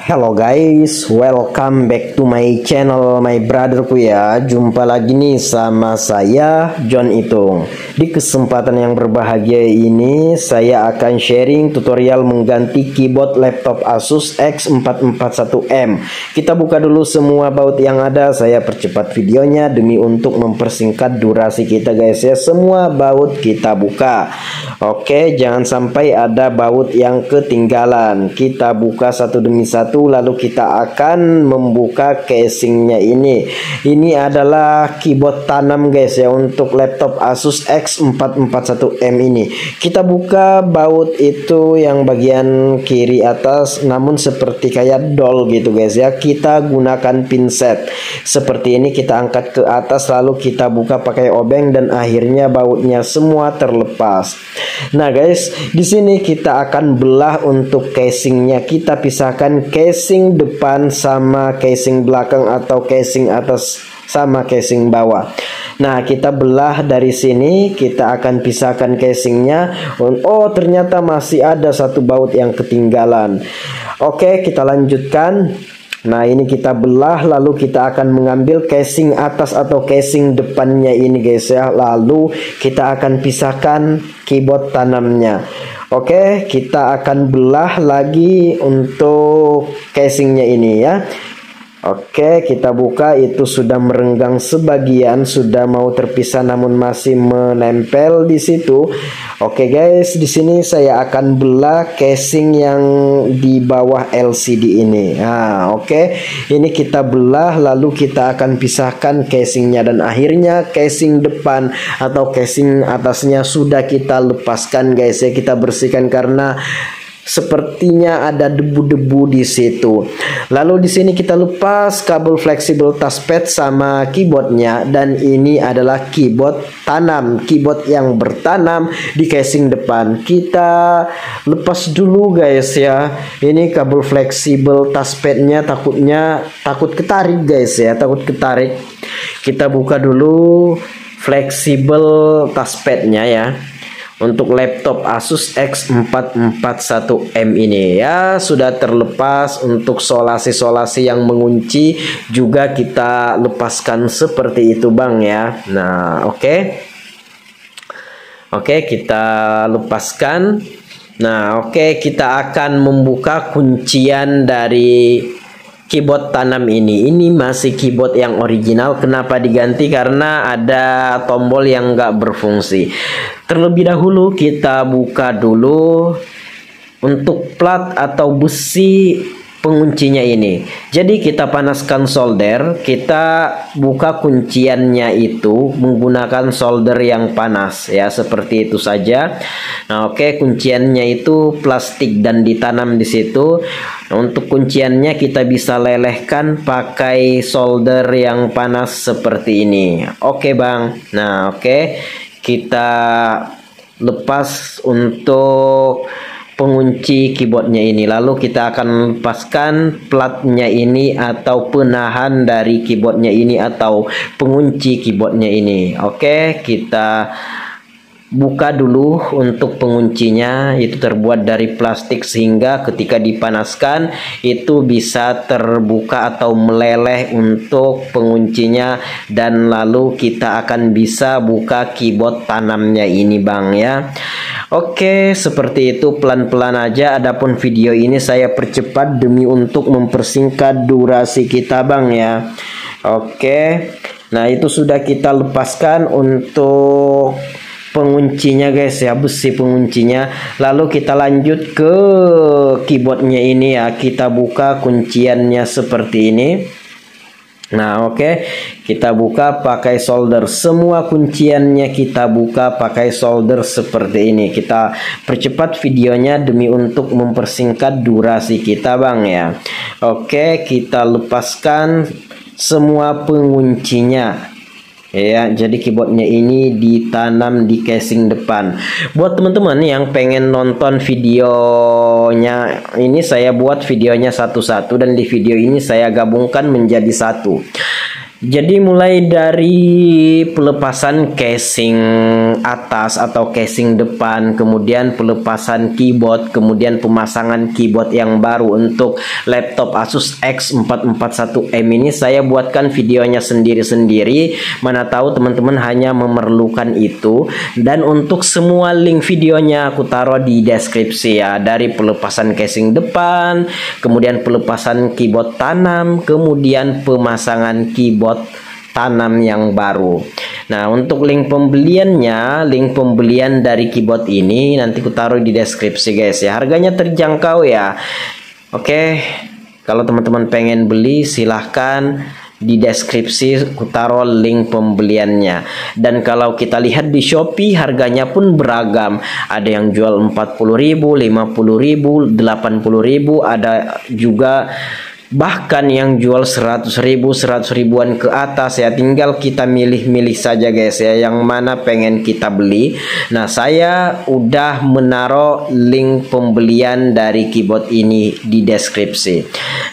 Hello guys, welcome back to my channel, my brotherku ya. Jumpa lagi nih sama saya, John Itung. Di kesempatan yang berbahagia ini, saya akan sharing tutorial mengganti keyboard laptop Asus X441M. Kita buka dulu semua baut yang ada. Saya percepat videonya demi untuk mempersingkat durasi kita guys ya. Semua baut kita buka. Oke, jangan sampai ada baut yang ketinggalan. Kita buka satu demi satu. Lalu kita akan membuka casingnya ini. Ini adalah keyboard tanam guys ya, untuk laptop Asus X441M ini. Kita buka baut itu yang bagian kiri atas, namun seperti kayak doll gitu guys ya. Kita gunakan pinset seperti ini, kita angkat ke atas lalu kita buka pakai obeng dan akhirnya bautnya semua terlepas. Nah guys, di sini kita akan belah untuk casingnya. Kita pisahkan casing depan sama casing belakang atau casing atas sama casing bawah. Nah, kita belah dari sini, kita akan pisahkan casingnya. Oh, ternyata masih ada satu baut yang ketinggalan. Oke, kita lanjutkan. Nah, ini kita belah, lalu kita akan mengambil casing atas atau casing depannya ini guys ya. Lalu kita akan pisahkan keyboard tanamnya. Oke, kita akan belah lagi untuk casingnya ini ya. Oke, kita buka, itu sudah merenggang sebagian, sudah mau terpisah namun masih menempel di situ. Oke guys, di sini saya akan belah casing yang di bawah LCD ini. Nah, oke, ini kita belah lalu kita akan pisahkan casingnya dan akhirnya casing depan atau casing atasnya sudah kita lepaskan guys ya. Kita bersihkan karena sepertinya ada debu-debu di situ. Lalu di sini kita lepas kabel fleksibel touchpad sama keyboardnya, dan ini adalah keyboard tanam, keyboard yang bertanam di casing depan. Kita lepas dulu guys ya. Ini kabel fleksibel touchpadnya, takut ketarik guys ya, takut ketarik. Kita buka dulu fleksibel touchpadnya ya, untuk laptop Asus X441M ini ya, sudah terlepas. Untuk solasi-solasi yang mengunci juga kita lepaskan seperti itu bang ya. Nah oke, kita lepaskan. Nah oke, kita akan membuka kuncian dari keyboard tanam ini. Ini masih keyboard yang original. Kenapa diganti? Karena ada tombol yang nggak berfungsi. Terlebih dahulu kita buka dulu untuk plat atau besi penguncinya ini. Jadi kita panaskan solder, kita buka kunciannya itu menggunakan solder yang panas ya, seperti itu saja. Nah oke, kunciannya itu plastik dan ditanam di situ. Untuk kunciannya kita bisa lelehkan pakai solder yang panas seperti ini. Oke bang. Nah oke, kita lepas untuk pengunci keyboardnya ini. Lalu kita akan lepaskan platnya ini atau penahan dari keyboardnya ini atau pengunci keyboardnya ini. Oke, kita buka dulu untuk penguncinya. Itu terbuat dari plastik sehingga ketika dipanaskan itu bisa terbuka atau meleleh untuk penguncinya, dan lalu kita akan bisa buka keyboard tanamnya ini bang ya. Oke, seperti itu, pelan-pelan aja. Adapun video ini saya percepat demi untuk mempersingkat durasi kita bang ya. Oke, nah itu sudah kita lepaskan untuk penguncinya guys ya, besi penguncinya. Lalu kita lanjut ke keyboardnya ini ya. Kita buka kunciannya seperti ini. Nah oke, kita buka pakai solder. Semua kunciannya kita buka pakai solder seperti ini. Kita percepat videonya demi untuk mempersingkat durasi kita bang ya. Oke, kita lepaskan semua penguncinya ya. Jadi keyboardnya ini ditanam di casing depan. Buat teman-teman yang pengen nonton videonya ini, saya buat videonya satu-satu dan di video ini saya gabungkan menjadi satu. Jadi mulai dari pelepasan casing atas atau casing depan, kemudian pelepasan keyboard, kemudian pemasangan keyboard yang baru untuk laptop Asus X441M ini saya buatkan videonya sendiri-sendiri. Mana tahu teman-teman hanya memerlukan itu. Dan untuk semua link videonya aku taruh di deskripsi ya. Dari pelepasan casing depan, kemudian pelepasan keyboard tanam, kemudian pemasangan keyboard tanam yang baru. Nah, untuk link pembeliannya, link pembelian dari keyboard ini nanti ku taruh di deskripsi guys ya. Harganya terjangkau ya. Oke, kalau teman-teman pengen beli silahkan di deskripsi ku taruh link pembeliannya. Dan kalau kita lihat di Shopee harganya pun beragam. Ada yang jual 40.000, 50.000, 80.000, ada juga bahkan yang jual 100.000, 100 ribuan ke atas ya. Tinggal kita milih-milih saja guys ya, yang mana pengen kita beli. Nah, saya udah menaruh link pembelian dari keyboard ini di deskripsi.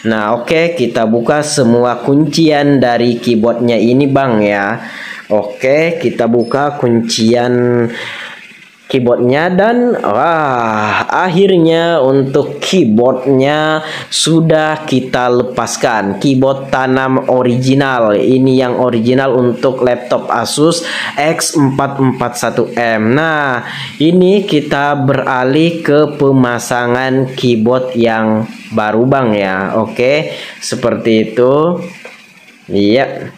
Nah, oke, kita buka semua kuncian dari keyboardnya ini bang ya. Oke, kita buka kuncian keyboardnya dan akhirnya untuk keyboardnya sudah kita lepaskan. Keyboard tanam original, ini yang original untuk laptop Asus X441M. Nah, ini kita beralih ke pemasangan keyboard yang baru bang ya. Oke, seperti itu. Iya,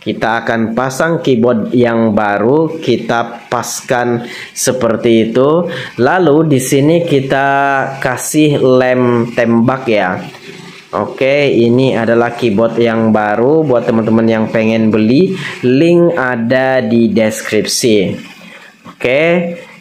kita akan pasang keyboard yang baru, kita paskan seperti itu. Lalu di sini kita kasih lem tembak ya. Oke, ini adalah keyboard yang baru buat teman-teman yang pengen beli. Link ada di deskripsi. Oke.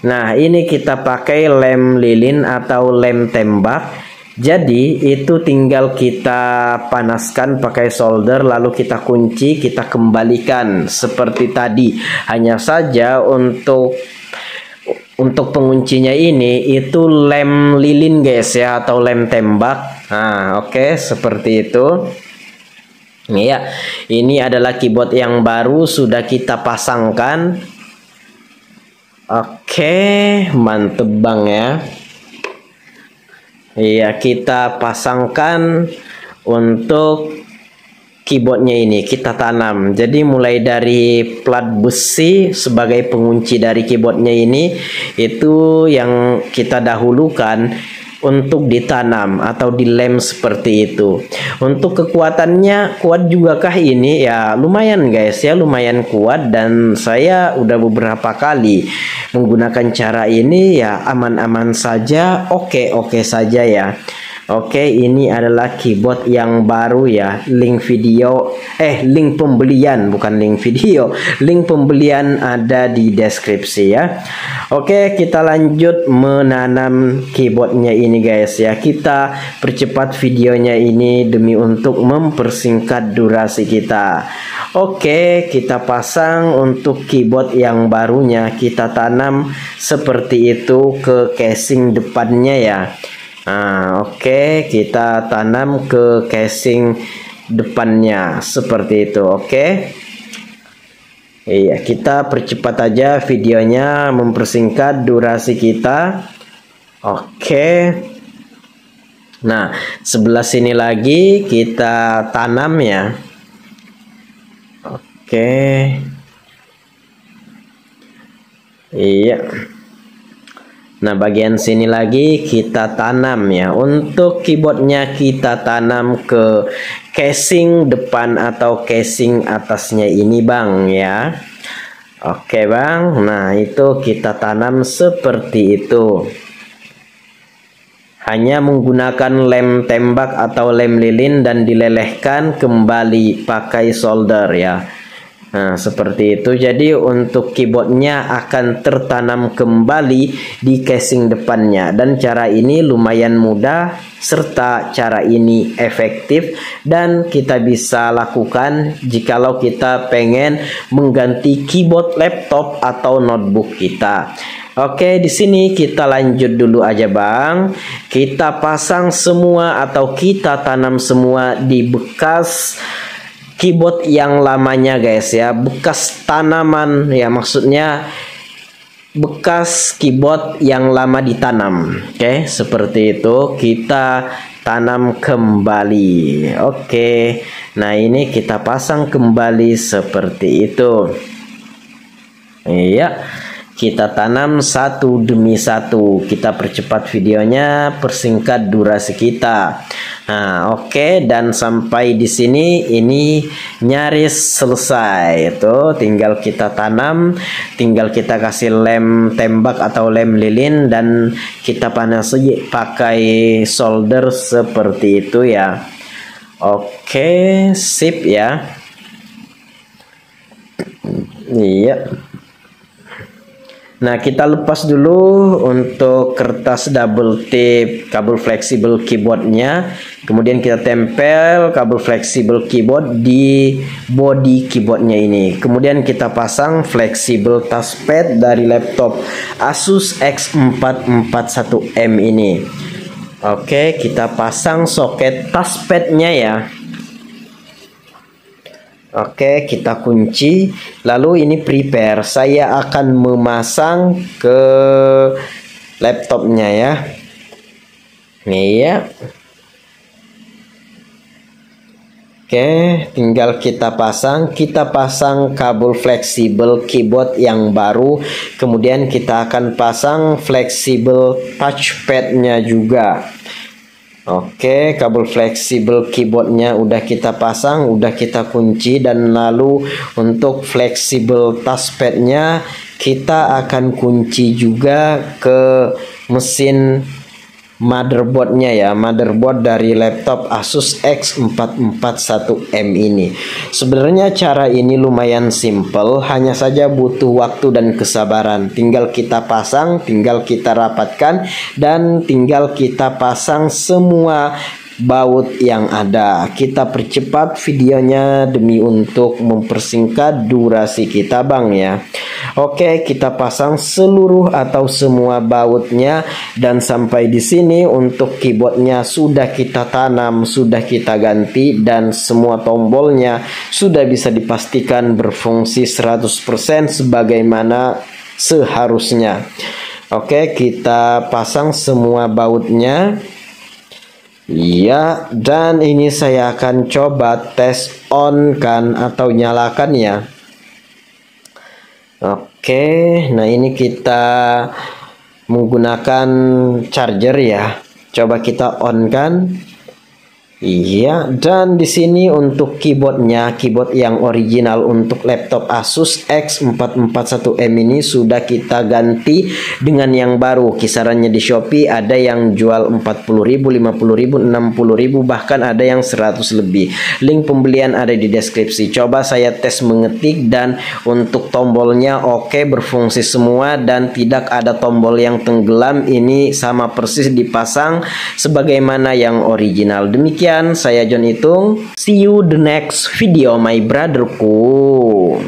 Nah, ini kita pakai lem lilin atau lem tembak. Jadi itu tinggal kita panaskan pakai solder, lalu kita kunci, kita kembalikan seperti tadi. Hanya saja untuk penguncinya ini itu lem lilin guys ya, atau lem tembak. Nah, oke, seperti itu. Ya, ini adalah keyboard yang baru sudah kita pasangkan. Oke, mantep bang ya. Iya, kita pasangkan untuk keyboardnya ini, kita tanam. Jadi mulai dari plat besi sebagai pengunci dari keyboardnya ini, itu yang kita dahulukan untuk ditanam atau dilem seperti itu. Untuk kekuatannya kuat juga kah ini? Ya lumayan guys ya, lumayan kuat. Dan saya udah beberapa kali menggunakan cara ini ya, aman-aman saja, oke saja ya. Oke, ini adalah keyboard yang baru ya. Link video, link pembelian, bukan link video. Link pembelian ada di deskripsi ya. Oke, kita lanjut menanam keyboardnya ini guys ya. Kita percepat videonya ini demi untuk mempersingkat durasi kita. Oke, kita pasang untuk keyboard yang barunya. Kita tanam seperti itu ke casing depannya ya. Nah, oke, kita tanam ke casing depannya seperti itu. Oke. Iya, kita percepat aja videonya, mempersingkat durasi kita. Oke. Nah, sebelah sini lagi kita tanam ya. Oke. Iya. Nah, bagian sini lagi kita tanam ya. Untuk keyboardnya kita tanam ke casing depan atau casing atasnya ini bang ya. Oke bang. Nah, itu kita tanam seperti itu. Hanya menggunakan lem tembak atau lem lilin dan dilelehkan kembali pakai solder ya. Nah, seperti itu. Jadi untuk keyboardnya akan tertanam kembali di casing depannya. Dan cara ini lumayan mudah, serta cara ini efektif. Dan kita bisa lakukan jikalau kita pengen mengganti keyboard laptop atau notebook kita. Oke, di sini kita lanjut dulu aja bang. Kita pasang semua atau kita tanam semua di bekas keyboard yang lamanya guys ya, bekas tanaman ya, maksudnya bekas keyboard yang lama ditanam. Oke, seperti itu kita tanam kembali. Oke, nah ini kita pasang kembali seperti itu. Iya, kita tanam satu demi satu. Kita percepat videonya, persingkat durasi kita. Nah, oke, dan sampai di sini ini nyaris selesai. Itu tinggal kita tanam, tinggal kita kasih lem tembak atau lem lilin dan kita panasi pakai solder seperti itu ya. Oke, sip ya. Iya. Nah, kita lepas dulu untuk kertas double tip kabel fleksibel keyboardnya. Kemudian kita tempel kabel fleksibel keyboard di body keyboardnya ini. Kemudian kita pasang fleksibel touchpad dari laptop Asus X441M ini. Oke, kita pasang soket touchpadnya ya. Oke, kita kunci. Lalu ini prepare. Saya akan memasang ke laptopnya ya. Nih ya. Oke, tinggal kita pasang. Kita pasang kabel fleksibel keyboard yang baru. Kemudian kita akan pasang fleksibel touchpadnya juga. Oke, kabel fleksibel keyboardnya udah kita pasang, udah kita kunci, dan lalu untuk fleksibel touchpadnya kita akan kunci juga ke mesin motherboardnya ya, motherboard dari laptop Asus X441M ini. Sebenarnya cara ini lumayan simple, hanya saja butuh waktu dan kesabaran. Tinggal kita pasang, tinggal kita rapatkan, dan tinggal kita pasang semua baut yang ada. Kita percepat videonya demi untuk mempersingkat durasi kita bang ya. Oke, kita pasang seluruh atau semua bautnya, dan sampai di sini untuk keyboardnya sudah kita tanam, sudah kita ganti, dan semua tombolnya sudah bisa dipastikan berfungsi 100% sebagaimana seharusnya. Oke, kita pasang semua bautnya. Iya, dan ini saya akan coba tes on kan atau nyalakan ya. Oke, nah ini kita menggunakan charger ya. Coba kita on kan. Iya, dan di sini untuk keyboardnya, keyboard yang original untuk laptop Asus X441M ini sudah kita ganti dengan yang baru. Kisarannya di Shopee ada yang jual 40.000, 50.000, 60.000, bahkan ada yang 100 lebih. Link pembelian ada di deskripsi. Coba saya tes mengetik, dan untuk tombolnya oke, berfungsi semua dan tidak ada tombol yang tenggelam. Ini sama persis dipasang sebagaimana yang original. Demikian saya John Itung. See you the next video my brotherku.